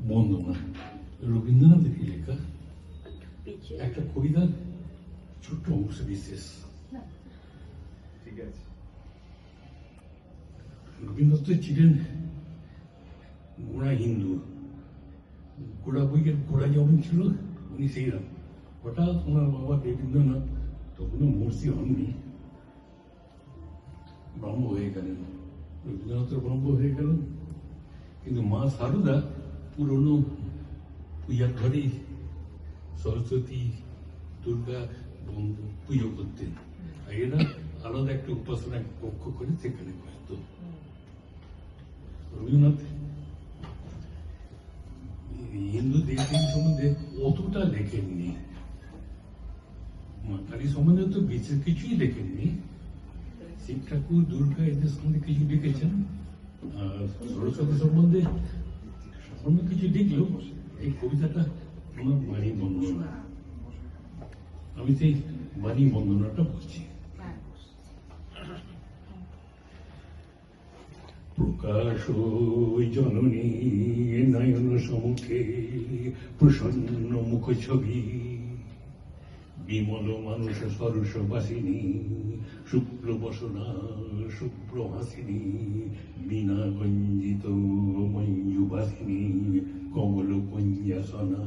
বন্দনা রবীন্দ্রনাথের লেখা একটা কবিতার ছোট্ট অংশ বিশেষ। ঠিক আছে। রবীন্দ্রনাথ ছিলেন গোড়া হিন্দু, গোড়া বইয়ের গোড়া যেমন ছিল উনি সেইরকম। হঠাৎ ওনার বাবা রবীন্দ্রনাথ তখনও মূর্তি হননি, ব্রহ্ম হয়ে গেলেন। রবীন্দ্রনাথের ব্রহ্ম হয়ে গেলেন, কিন্তু মা সারদা পুরনো পূজার ঘরেই সরস্বতী দুর্গা পুজো করতেন। আর এরা আলাদা একটা উপাসনা কক্ষ করে সেখানে বসত। রবীন্দ্রনাথ হিন্দু দেবদেবী সম্বন্ধে অতটা লেখেননি, মা কালী সম্বন্ধে তো বিশেষ কিছুই লেখেননি। শিব ঠাকুর, দুর্গা এদের সম্বন্ধে কিছু লিখেছেন, আর সরস্বতী সম্বন্ধে সামান্য কিছু লিখলেও এই কবিতাটা আমার বাণী বন্দনা। আমি সেই বাণী বন্দনাটা বলছি। প্রকাশ জননী নয়ন সম্মুখে প্রসন্ন মুখ ছবি, বিমল মানুষ সরস বাসিনী, শুক্ল বসনা শুভ্র হাসিনী, বিনা গঞ্জিত মঞ্জুবাসিনী, কমল পঞ্জাসনা।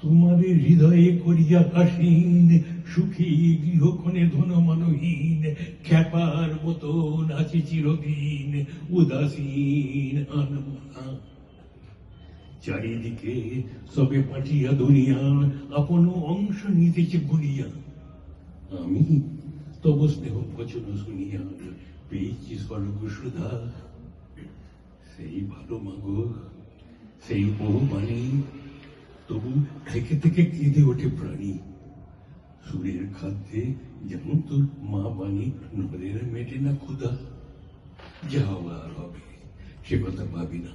তোমার হৃদয়ে করিয়া কাশীন, সুখী গৃহক্ষণে ধনমানহীন, খ্যাপার মতন আছে চিরদিন উদাসীন আনমনা। চারিদিকে সবে পাঠিয়া দুনিয়া আপন অংশ নিতেছে গুলিয়া, আমি তব স্নেহ বচন শুনিয়া পেয়েছি স্বর্গ সুধা। সেই ভালো মাগো, সেই বহু বাণী, তবু থেকে থেকে কেঁদে ওঠে প্রাণী। সুরের খাদ্যে যেমন তোর মা বাণী, নরের মেটে না ক্ষুধা। যা হবার হবে সে কথা ভাবি না,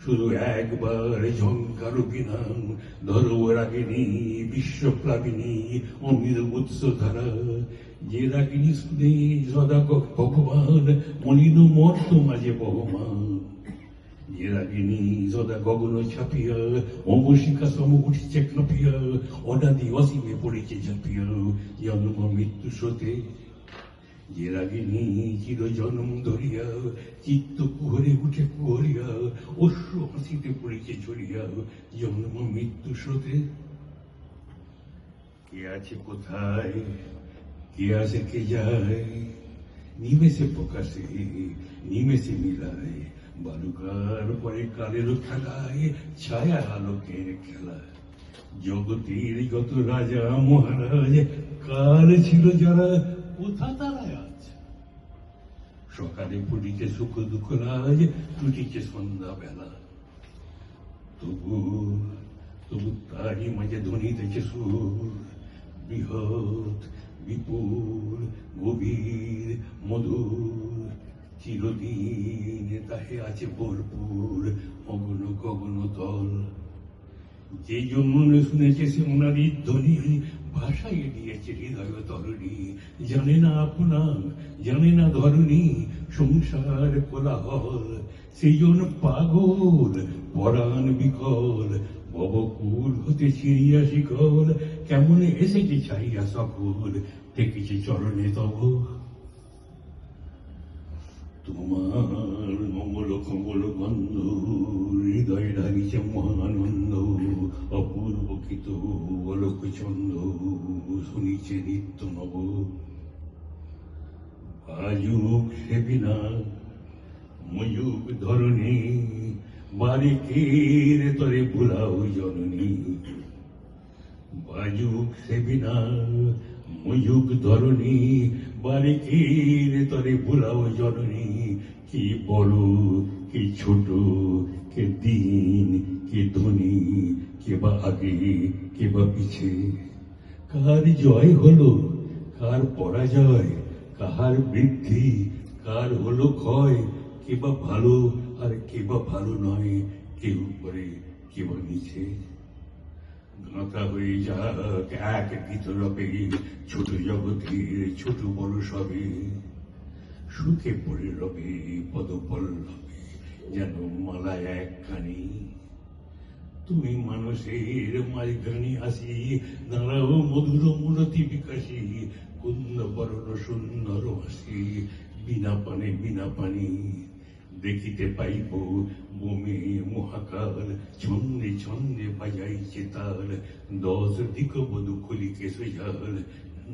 শুধু একবার ঝঙ্কার বিনাম ধরো রাগিনী বিশ্বপ্লাবিনী অমির উৎস ধারা। যে রাগিনী শুনে সদা ভগবান মলিন মর্ত মাঝে বহমান। যে রাগিনী সদা গগন ছাপিয়া অমশিকা সম উঠছে কাঁপিয়া, অনাদি অসীমে পড়েছে ঝাঁপিয়া জন্ম মৃত্যু স্রোতে। যে রাগিনী চির জন্ম ধরিয়া চিত্ত কুহরে উঠে কুহরিয়া, অশ্রু হাসিতে পড়েছে ঝরিয়া জন্ম মৃত্যু স্রোতে। কে আছে কোথায়, কে আসে কে যায়, নিমেষে প্রকাশে নিমেষে মিলায়, বালুকার পরে কালের খেলায় ছায়া আলোকের খেলা। জগতের যত রাজা মহারাজ কাল ছিল যারা, কোথা তারা আজ? সকালে পড়িছে সুখ দুঃখ রাজ, টুটিছে সন্ধ্যা বেলা। তবু তবু তারই মাঝে ধ্বনিতেছে সুর, বৃহৎ বিপুল গভীর মধুর। চিরদিন তাহে আছে ভরপুর অগণ গগন তল। যে জন্ম শুনেছে সে ওনারই ধ্বনি, ভাষায় দিয়েছে হৃদয় তরণী। জানে না আপনা, জানে না ধরণী, সংসার কোলাহল। সেই জন্য পাগল পরাণ বিকল, ভবকুল হতে ছিড়িয়া শিকল। কেমন এসেছে ছাইয়া সকল, দেখেছে চরণে তব। তোমার মঙ্গল কমল গন্ধ, হৃদয় ঢালিছে মহানন্দ। অপূর্ব কিত অলোক ছন্দ, শুনিছে নিত্য নব। আযুগ সেবিনা ময়ূক ধরণী, বারিকের তরে ভুলাও জননী। বাযুক সেবিনা ময়ূক ধরণী, বারিকের তরে ভুলাও জননী। কি বড় কি ছোট, কে দিন কে ধনী, কে বা আগে কে বা পিছে। কার জয় হলো কার পরাজয়, কাহার বৃদ্ধি কার হলো ক্ষয়। কে বা ভালো আর কে বা ভালো নয়, কেউ উপরে কেউ নিচে। গাঁথা হয়ে যাক এক ভিতরবে, ছোট জগতের ছোট বড় সবে। সুখে পড়ে রবে পদপল্লবে, যেন মালায় একখানি। তুমি মানুষের মাঝখানে আসি, দাঁড়াও মধুর মূরতি বিকাশী, কুন্দ বরণ সুন্দর হাসি, বিনা পানে বিনা পানি দেখিতে পাইব বোমে মহাকাল, ছন্দে ছন্দে বাজাইছে তাল, 10 দিক বধু খুলিকে সোজাল,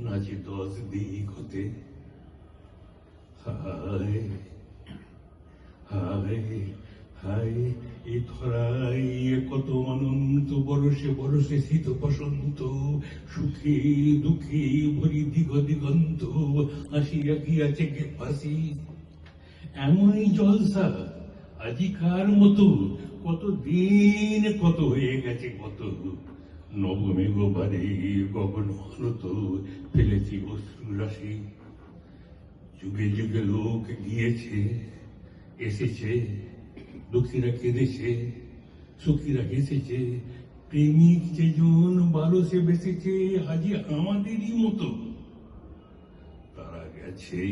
নাচে 10 দিক হতে। হায় হায় হায়, এ ধরাই কত অনন্ত, বরসে বরসে শীত বসন্ত, সুখে দুঃখে ভরি দিগ দিগন্ত, আসিয়া গিয়াছে গে ফাঁসি। এমনই জলসা আজিকার মতো, কত দিন কত হয়ে গেছে কত, নবমেঘ বারে গগন আনত, ফেলেছি অশ্রু রাশি। যুগে যুগে লোক গিয়েছে এসেছে, দুঃখীরা কেঁদেছে সুখীরা হেসেছে, প্রেমিক যেজন বারসে বেসেছে, আজ আমাদেরই মতো তারা গেছে।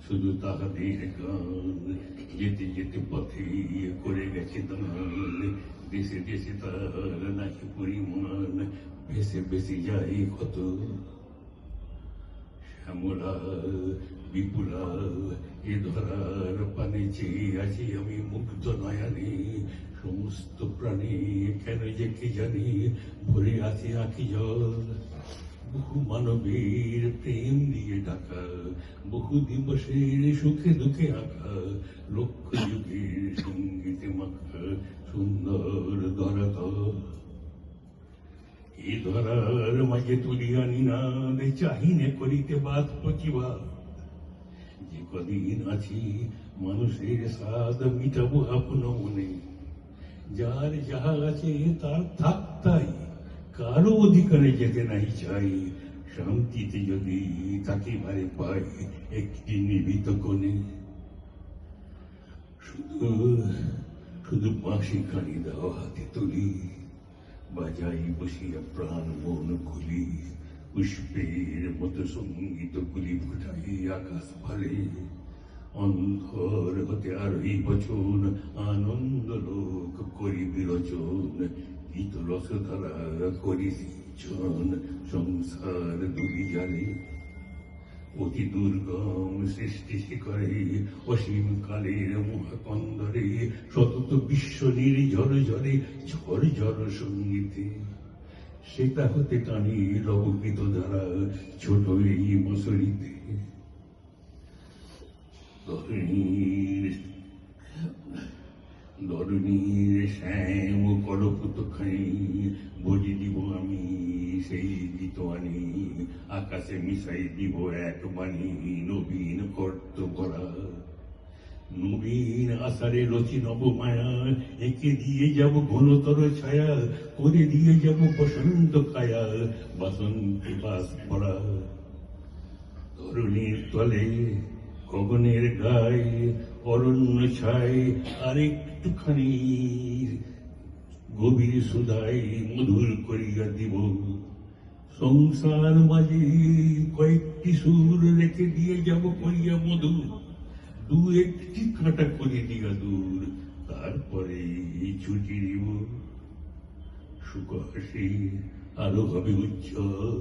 শুধু তাহাদের গান যেতে যেতে পথে করে গেছে দান, দেশে দেশে তার নাকি পরিমাণ, ভেসে ভেসে যায় কত। শ্যামলা বিপুলা এ ধরার পানে চেয়ে আছি আমি মুগ্ধ নয়নে, সমস্ত প্রাণী কেন যে কি জানি ভরে আছে আঁখি জল। বহু মানবের প্রেম দিয়ে ঢাকা, বহু দিবসের সুখে দুঃখে আঁকা, লক্ষ যুগের সঙ্গীতে মাখা সুন্দর ধরাতল। এ ধরার মাঝে তুলিয়া নিনাদ চাহিনে করিতে বাদ প্রতিবাদ, যে কদিন আছি মানুষের স্বাদ মিটাবো আপন মনে, যার যাহা আছে তার থাক তাই, কারো অধিকারে যেতে নাই চাই, শান্তিতে যদি তাকে বারে পাই একটি নিভৃত কোণে। শুধু শুধু বাঁশি খানি দাও হাতে তুলি, বাজাই বসিয়া প্রাণ মন খুলি, পুষ্পের মতো সঙ্গীত গুলি ফুটাই আকাশ পারে। অন্ধর হতে আরোহী বচন, আনন্দ লোক করি বিরোচন, গীত রসধারা করি সিঞ্চন, সংসার দুরি জালে। অতি দুর্গম সৃষ্টি শিখরে, অসীম কালের মহাকন্দরে, সতত বিশ্ব নির্ঝর ঝরে ঝড় ঝড় সঙ্গীতে। সেটা হতে টানি লবকৃত দ্বারা ছোট এই মশরিতে। ধরণীর শ্যাম করপুতখানি, বলি দিব আমি সেই গীত আনি, আকাশে মিশাই দিব এক বাণী নবীন অর্থ ভরা। নবীন আষাঢ়ে রচি নব মায়া, একে দিয়ে যাব ঘনতর ছায়া, করে দিয়ে যাব বসন্ত কায়া, বাসন্তী বাস ভরা। ধরণীর তলে গগনের গায়ে অরণ্য ছাই, আরেকটুখানি গভীর সুধাই মধুর করিয়া দিব। সংসার মাঝে কয়েকটি সুর রেখে দিয়ে যাব করিয়া মধুর, দু একটি কাঁটা করে দিয়া দূর, তারপরে ছুটি দিব। সুখ হাসি আরো হবে উজ্জ্বল,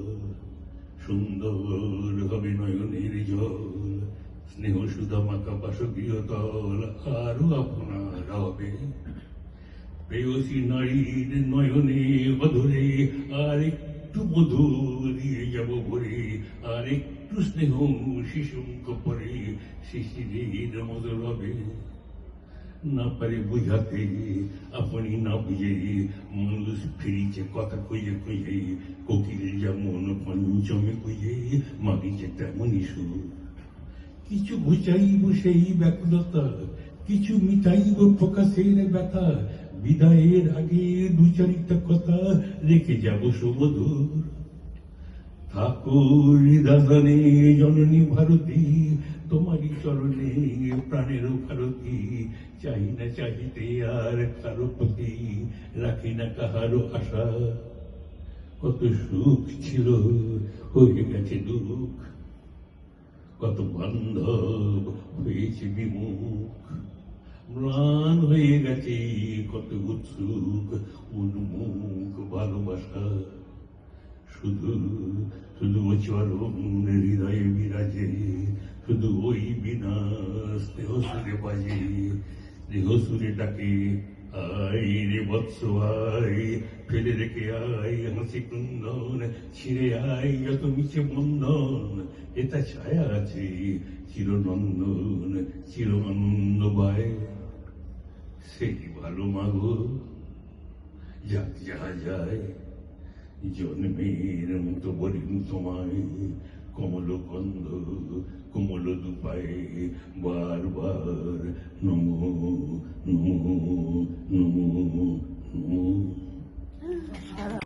সুন্দর হবে নয়নের জল, স্নেহ সুধা মাখা বাসগৃহ তল আরো আপনার হবে। প্রেয়সী নারীর নয়নে অধরে আর একটু মধু দিয়ে যাব ভরে, আর একটু স্নেহ শিশুঙ্ক পরে, শিশিরের মধুর হবে। না পারে বুঝাতে আপনি না বুঝে, মানুষ ফিরিছে কথা খুঁজে খুঁজে, কোকিল যেমন পঞ্চমে খুঁজে মাগিছে তেমনই সুর। কিছু ঘুচাইব সেই ব্যাকুলতা, কিছু মিটাইব প্রকাশের ব্যথা, বিদায়ের আগে দু চারিটা কথা রেখে যাব সুমধুর। ঠাকুর দাদানে জননী ভারতী, তোমারই চরণে প্রাণের ভারতী, চাই না চাহিতে আর কারো প্রতি, রাখি না কাহারো আশা। কত সুখ ছিল হয়ে গেছে দুঃখ, কত বান্ধব হয়েছে বিমুখ, ম্লান হয়ে গেছে কত উৎসুক উন্মুখ ভালোবাসা, শুধু শুধু ও চরণ হৃদয়ে বিরাজে, শুধু ওই বিনা স্নেহ সুরে বাজে, দেহ সুরে ডাকে আই রে বৎস আই, ফেলে রেখে আই হাসি কুন্দন, ছিঁড়ে আই যত মিছে বন্ধন, এটা ছায়া আছে চিরনন্দন চিরআনন্দ বায়। সেই ভালো মাগো যাক যাহা যায়, জন্মের মতো বলিন তোমায়, কমল গন্ধ কোমল দুপায়ে বারবার নমো নমো নমো নমো।